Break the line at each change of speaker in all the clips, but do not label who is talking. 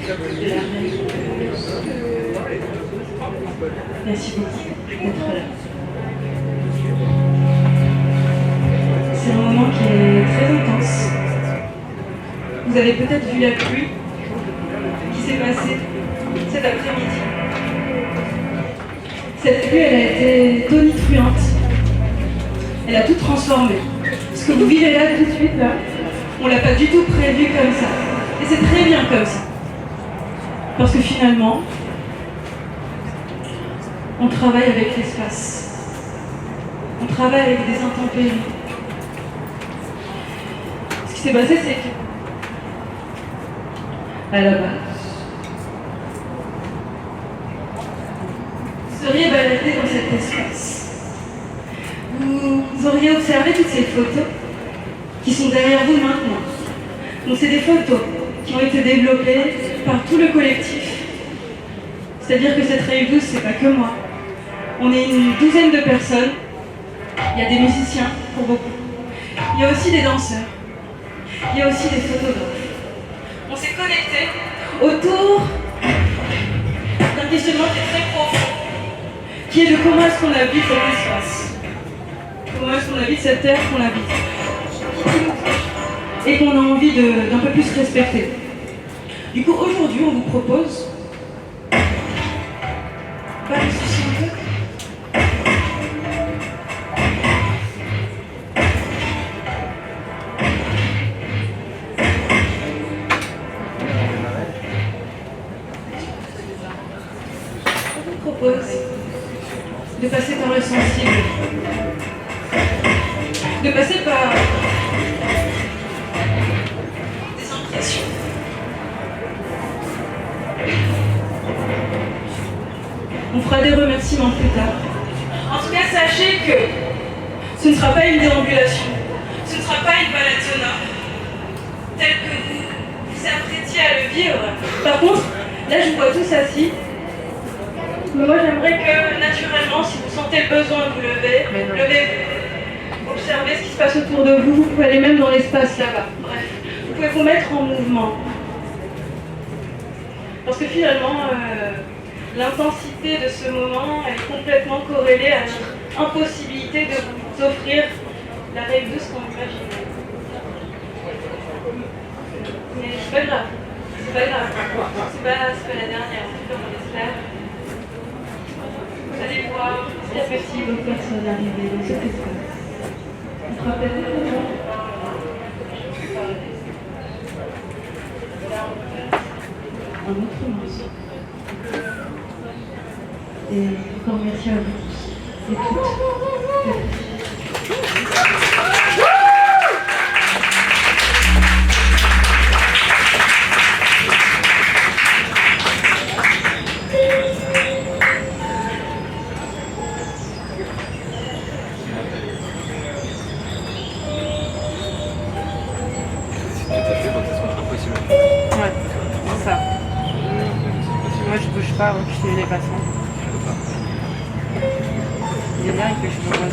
de la règle. Merci beaucoup d'être là. C'est un moment qui est très intense. Vous avez peut-être vu la pluie qui s'est passée cet après-midi. Cette pluie, elle a été tonitruante. Elle a tout transformé. Ce que vous vivez là tout de suite, là, on l'a pas du tout prévu comme ça. Et c'est très bien comme ça. Parce que finalement, on travaille avec l'espace. On travaille avec des intempéries. Ce qui s'est passé, c'est que, à la base, vous seriez baladé dans cet espace. Vous auriez observé toutes ces photos qui sont derrière vous maintenant. Donc c'est des photos qui ont été développées par tout le collectif. C'est-à-dire que cette rave douce, c'est pas que moi. On est une douzaine de personnes. Il y a des musiciens pour beaucoup. Il y a aussi des danseurs. Il y a aussi des photographes. On s'est connectés autour d'un questionnement qui est très profond, qui est de comment est-ce qu'on habite cet espace. Comment est-ce qu'on habite cette terre qu'on habite. Et qu'on a envie d'un peu plus respecter. Du coup, aujourd'hui, on vous propose pas de soucis un peu. On vous propose de passer par le sensible, de passer par des impressions. On fera des remerciements plus tard. En tout cas, sachez que ce ne sera pas une déambulation, ce ne sera pas une balade sonore, telle que vous vous apprêtiez à le vivre. Par contre, là, je vous vois tous assis. Mais moi, j'aimerais que, naturellement, si vous sentez le besoin de vous lever, levez-vous. Observez ce qui se passe autour de vous. Vous pouvez aller même dans l'espace là-bas. Bref, vous pouvez vous mettre en mouvement. Parce que finalement, l'intensité de ce moment est complètement corrélée à notre impossibilité de vous offrir la rave douce qu'on imagine. Mais c'est pas grave. C'est pas grave. C'est pas la dernière. On espère. Vous allez voir, il y a petit d'autres personnes arrivées dans cet espace. On te rappelle un autre morceau. Et encore merci à vous tous et toutes.
Ouais, c'est ça. Moi je bouge pas, je suis les passants. Il est bien que je me vois.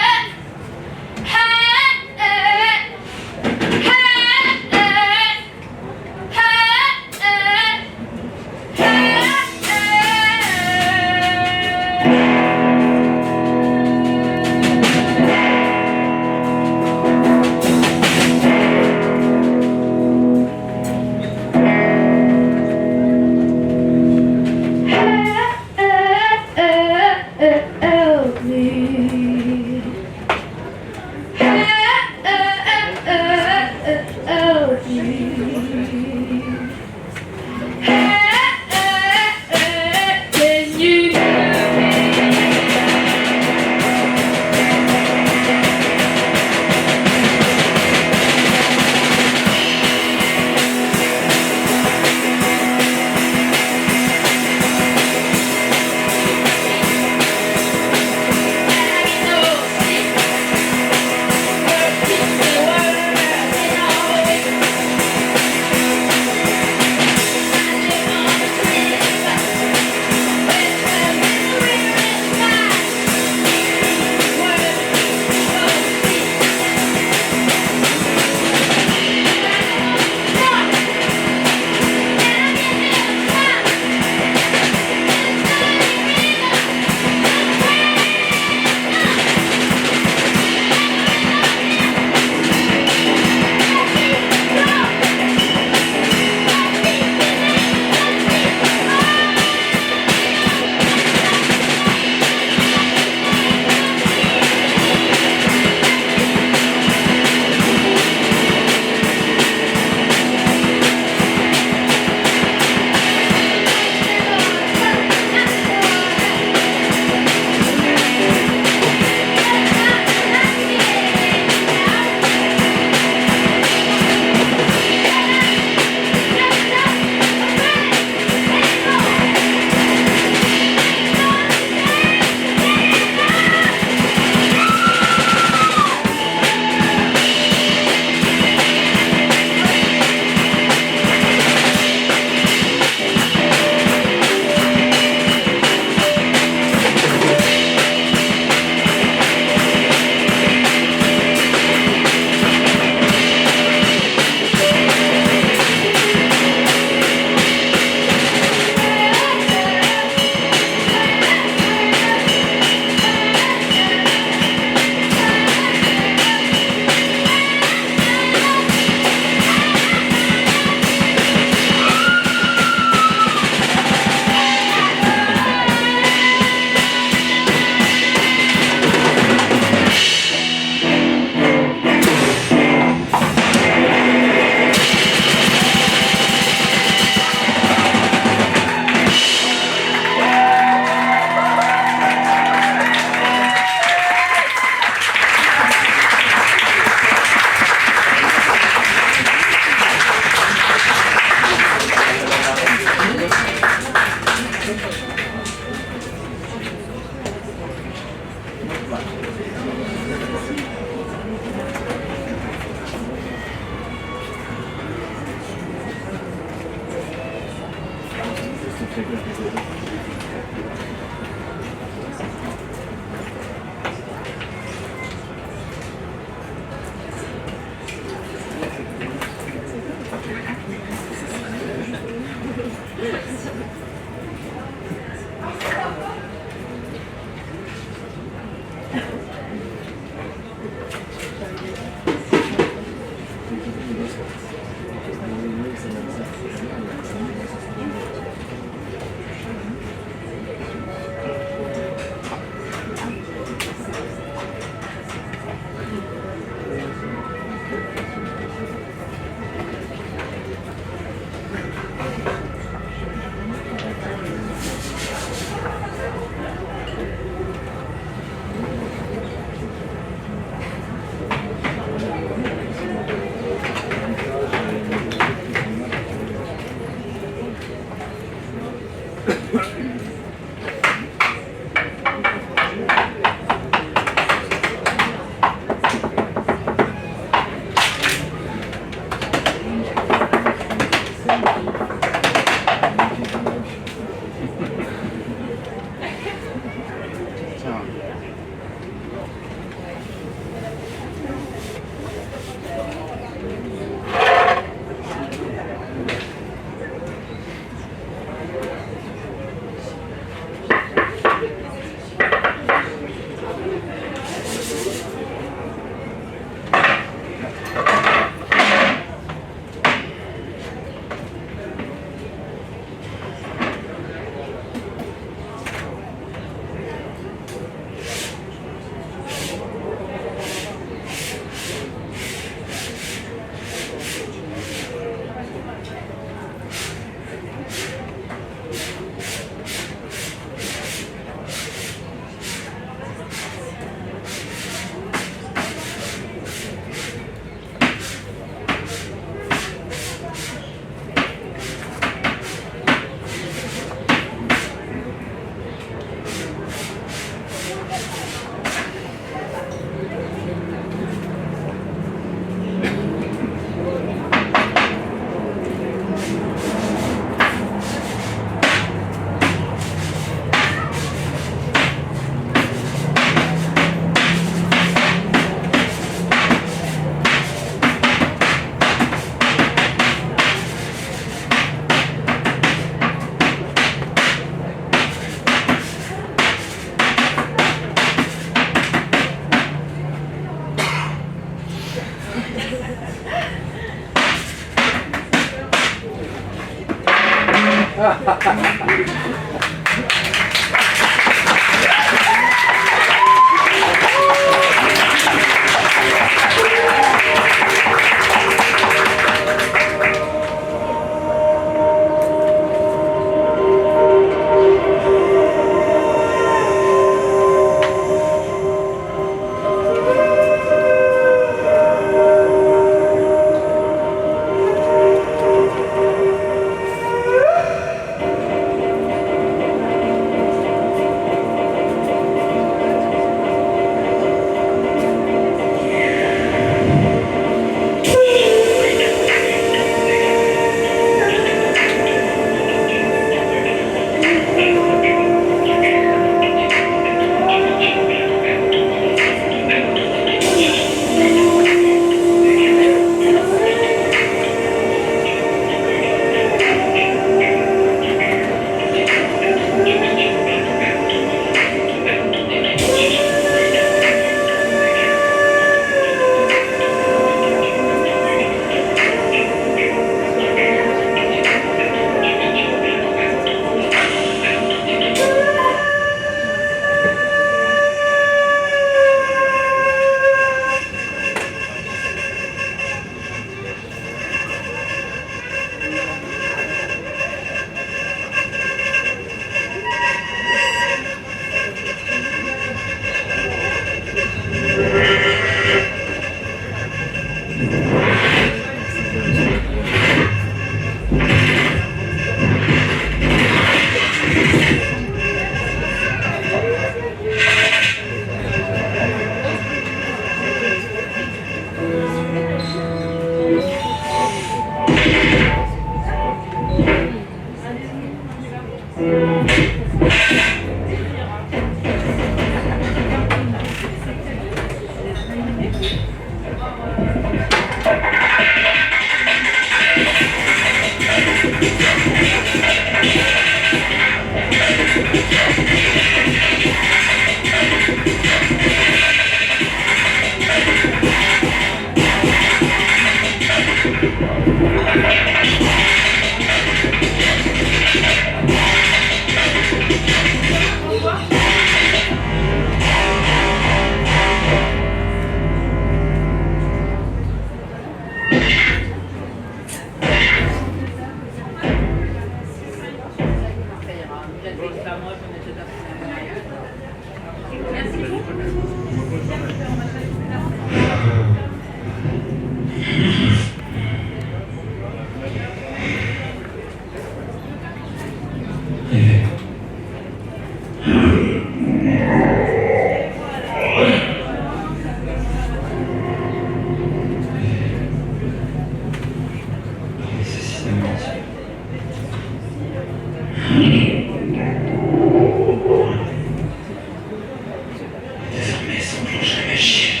Désormais, sans plonger ma chier.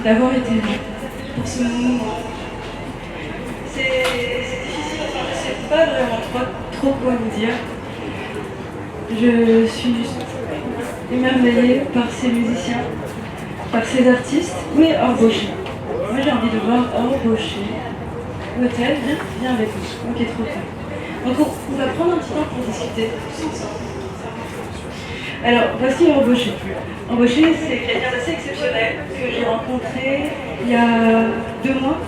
d'avoir été là pour ce moment. C'est difficile, enfin, je ne sais pas vraiment trop quoi vous dire. Je suis émerveillée par ces musiciens, par ces artistes. Où est Orboché? Moi j'ai envie de voir Orboché. Hôtel, viens avec nous. Ok, trop tard. Donc on va prendre un petit temps pour discuter tous ensemble. Alors voici Orboché. Orboché, c'est quelqu'un d'assez exceptionnel que j'ai rencontré il y a 2 mois.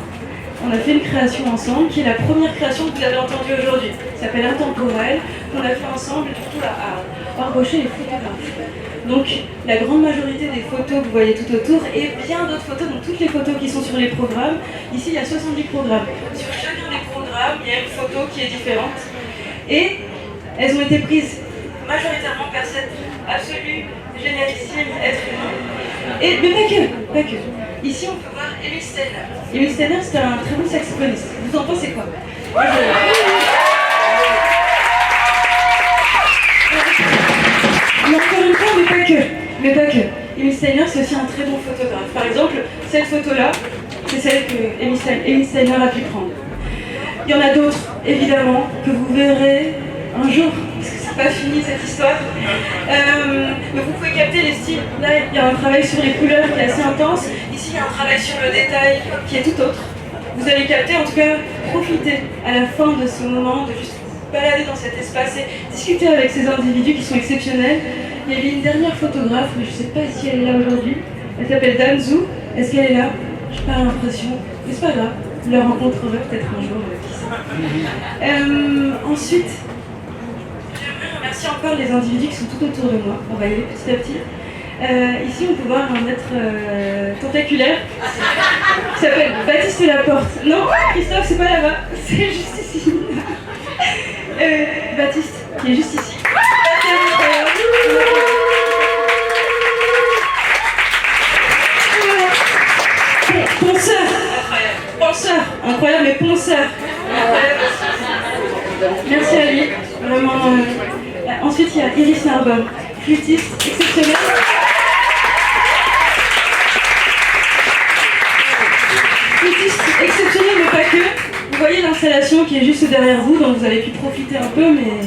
On a fait une création ensemble, qui est la première création que vous avez entendue aujourd'hui. Ça s'appelle Intemporel, qu'on a fait ensemble tout à Arles. Orboché est photographe. Donc la grande majorité des photos que vous voyez tout autour et bien d'autres photos, donc toutes les photos qui sont sur les programmes. Ici il y a 70 programmes. Sur chacun des programmes, il y a une photo qui est différente. Et elles ont été prises majoritairement par cet absolu, génialissime être humain. Et, mais pas que. Ici on peut voir Emile Steiner. Emile Steiner c'est un très bon saxophoniste. Vous en pensez quoi? Moi, mais encore une fois, mais pas que. Emile Steiner, c'est aussi un très bon photographe. Par exemple, cette photo-là, c'est celle que Emile Steiner a pu prendre. Il y en a d'autres, évidemment, que vous verrez un jour, parce que c'est pas fini cette histoire. Mais vous pouvez capter les styles. Là, il y a un travail sur les couleurs qui est assez intense. Ici, il y a un travail sur le détail qui est tout autre. Vous allez capter, en tout cas, profiter à la fin de ce moment de juste balader dans cet espace et discuter avec ces individus qui sont exceptionnels. Il y avait une dernière photographe, mais je ne sais pas si elle est là aujourd'hui. Elle s'appelle Danzu. Est-ce qu'elle est là? Je n'ai pas l'impression. Mais c'est pas grave, vous la rencontrerez peut-être un jour, qui sait. Ensuite, j'aimerais remercier encore les individus qui sont tout autour de moi. On va y aller petit à petit. Ici, on peut voir un être tentaculaire qui s'appelle Baptiste Laporte. Non, Christophe, c'est pas là-bas, c'est juste ici. Baptiste, qui est juste ici. Penseur, incroyable, mais penseur. Merci à lui, vraiment. Ensuite, il y a Iris Narbonne, flûtiste exceptionnelle. Flûtiste exceptionnelle, mais pas que. Vous voyez l'installation qui est juste derrière vous, dont vous avez pu profiter un peu, mais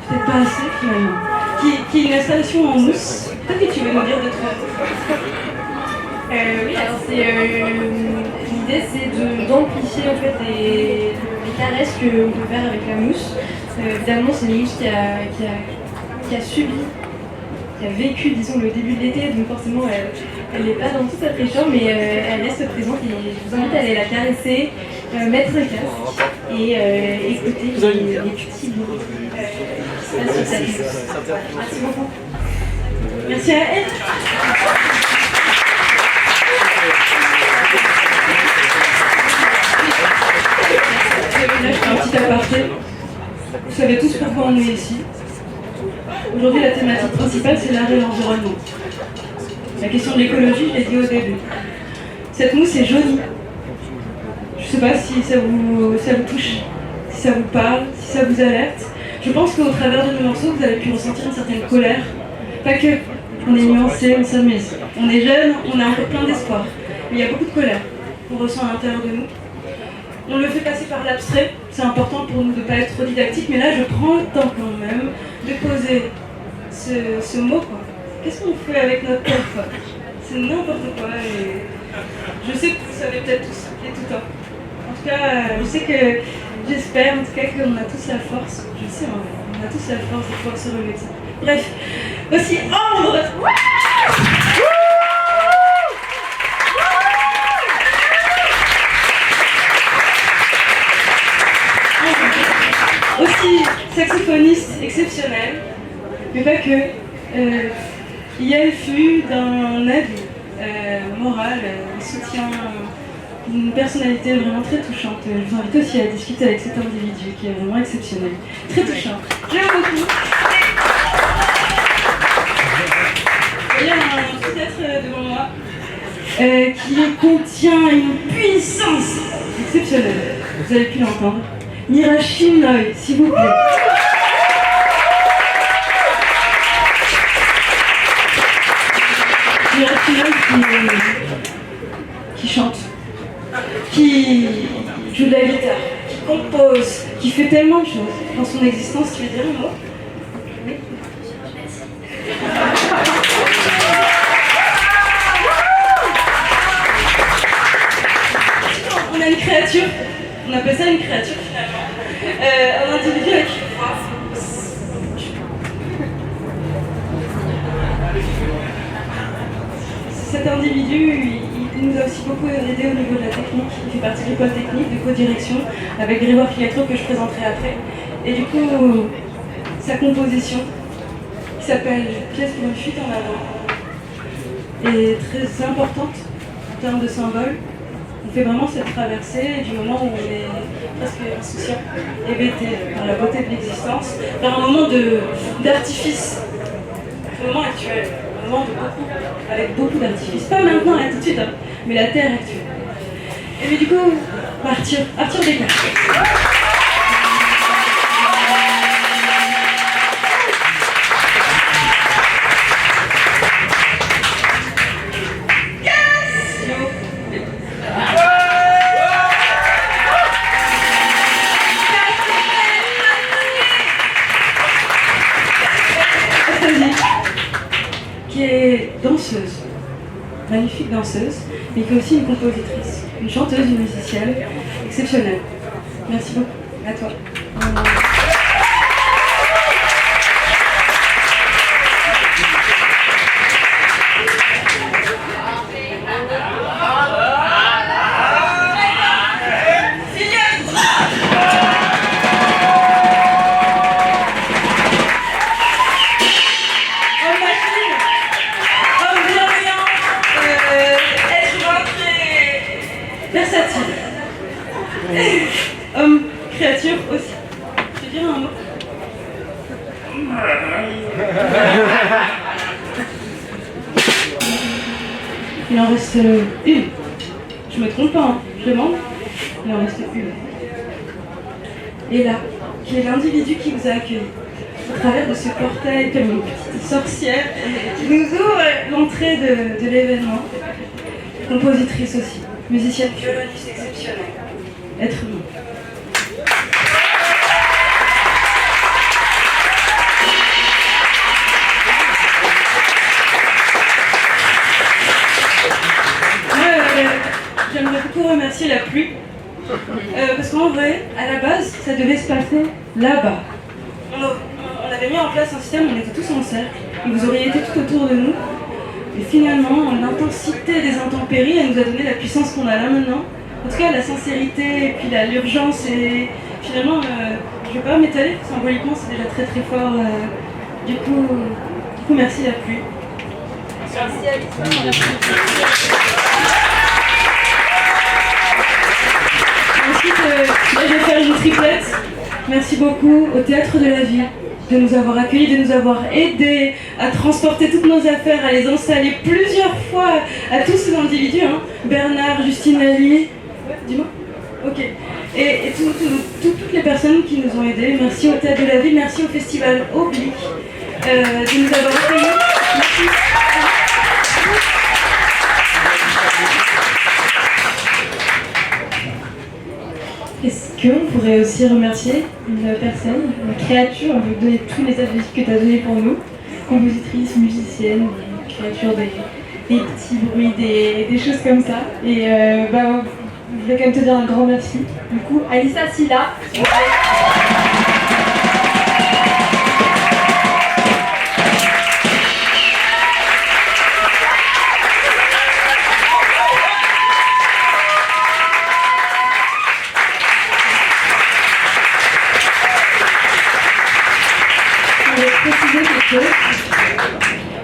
peut-être pas assez finalement. Qui est une installation en mousse. Peut-être que tu veux nous dire de toi.
Oui, alors l'idée c'est d'amplifier en fait les caresses qu'on peut faire avec la mousse. Évidemment, c'est une mousse qui a subi, qui a vécu, disons, le début de l'été, donc forcément elle n'est pas dans toute sa fraîcheur, mais elle reste présente et je vous invite à aller la caresser, mettre le casque et écouter les petits bruits qui se passent sur cette mousse. Merci beaucoup.
Merci à elle. Là, je fais un petit aparté. Vous savez tous pourquoi on est ici. Aujourd'hui, la thématique principale, c'est l'art et l'environnement. La question de l'écologie, je l'ai dit au début. Cette mousse est jaunie. Je ne sais pas si ça vous touche, si ça vous parle, si ça vous alerte. Je pense qu'au travers de nos morceaux, vous avez pu ressentir une certaine colère. Pas que. On est nuancé, on s'amuse. On est jeune, on a encore plein d'espoir. Mais il y a beaucoup de colère qu'on ressent à l'intérieur de nous. On le fait passer par l'abstrait, c'est important pour nous de ne pas être trop didactique, mais là je prends le temps quand même de poser ce mot, quoi. Qu'est-ce qu'on fait avec notre tête, quoi? C'est n'importe quoi et je sais que vous savez peut-être tous et tout le temps. En tout cas, je sais que, j'espère en tout cas qu'on a tous la force, je sais, on a tous la force de pouvoir se relever de ça. Bref, voici Ambre. Aussi saxophoniste exceptionnel, mais pas que. Elle fut d'un aide moral, un soutien, une personnalité vraiment très touchante. Je vous invite aussi à discuter avec cet individu qui est vraiment exceptionnel, très touchant. Je l'aime beaucoup. Il y a un petit être devant moi qui contient une puissance exceptionnelle. Vous avez pu l'entendre. Mirachi Noi, s'il vous plaît. Mirachi Noi qui chante, qui joue de la guitare, qui compose, qui fait tellement de choses dans son existence. Tu veux dire un mot? Oui. On a une créature, on appelle ça une créature finalement, un individu avec une voix. Cet individu, il nous a aussi beaucoup aidé au niveau de la technique. Il fait partie de l'école technique de co-direction avec Grégoire Filatro que je présenterai après. Et du coup, sa composition, qui s'appelle Pièce pour une fuite en avant, est très importante en termes de symbole. On fait vraiment cette traversée du moment où on est presque insouciant, hébété par la beauté de l'existence, vers un moment d'artifice, un moment actuel. Avec beaucoup d'artifices. Pas maintenant, là, tout de suite, hein, mais la Terre actuelle. Et mais du coup, Arthur Descartes. Qui est danseuse, magnifique danseuse, mais qui est aussi une compositrice, une chanteuse, une musicienne exceptionnelle. Merci beaucoup. À toi. Versatile. Homme, créature aussi. Je vais dire un mot. Il en reste une. Je me trompe pas, hein. Je demande. Il en reste une. Et là, qui est l'individu qui vous a accueilli au travers de ce portail comme une petite sorcière qui nous ouvre l'entrée de l'événement. Compositrice aussi, musicienne, violoniste exceptionnelle, être humain. J'aimerais beaucoup remercier la pluie, parce qu'en vrai, à la base, ça devait se passer là-bas. On avait mis en place un système où on était tous en cercle, et vous auriez été tout autour de nous. Et finalement, l'intensité des intempéries, elle nous a donné la puissance qu'on a là maintenant. En tout cas, la sincérité et puis l'urgence. Et finalement, je ne vais pas m'étaler, symboliquement, c'est déjà très très fort. Du coup, merci la pluie. Merci Alice. Ensuite, je vais faire une triplette. Merci beaucoup au Théâtre de la Ville de nous avoir accueillis, de nous avoir aidés à transporter toutes nos affaires, à les installer plusieurs fois à tous ces individus, hein. Bernard, Justine Lally, dis-moi. Ok. Et toutes les personnes qui nous ont aidés. Merci au Théâtre de la Ville, merci au Festival Oblique de nous avoir accueillis. Merci. Est-ce qu'on pourrait aussi remercier une personne, une créature, on veut donner tous les adjectifs que tu as donnés pour nous, compositrice, musicienne, créature des petits bruits, des choses comme ça. Et je voulais quand même te dire un grand merci. Du coup, Alissa Silla.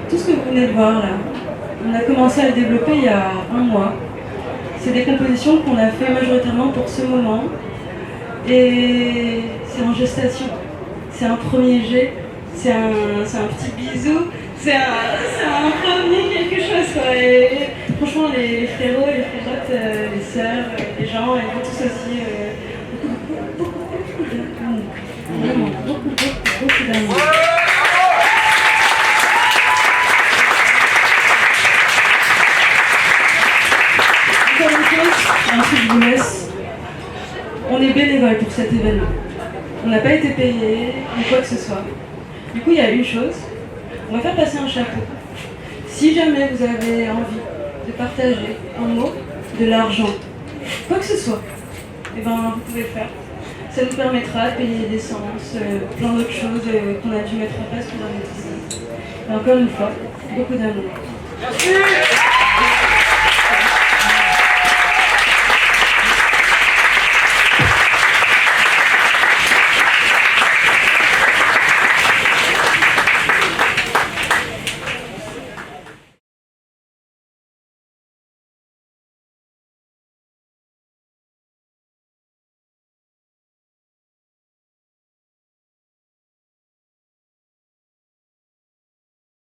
Tout ce que vous venez de voir là, on a commencé à le développer il y a un mois. C'est des compositions qu'on a fait majoritairement pour ce moment. Et c'est en gestation. C'est un premier jet, c'est un petit bisou, c'est un premier quelque chose quoi. Et franchement les frérots, les frérottes, les sœurs, les gens, et vous tous aussi, beaucoup d'amour. Vraiment, beaucoup d'amour. que je vous laisse. On est bénévole pour cet événement. On n'a pas été payé, ni quoi que ce soit. Du coup, il y a une chose. On va faire passer un chapeau. Si jamais vous avez envie de partager un mot, de l'argent, quoi que ce soit, eh ben, vous pouvez le faire. Ça nous permettra de payer l'essence, plein d'autres choses qu'on a dû mettre en place pour la ici. Et encore une fois, beaucoup d'amour.
Merci.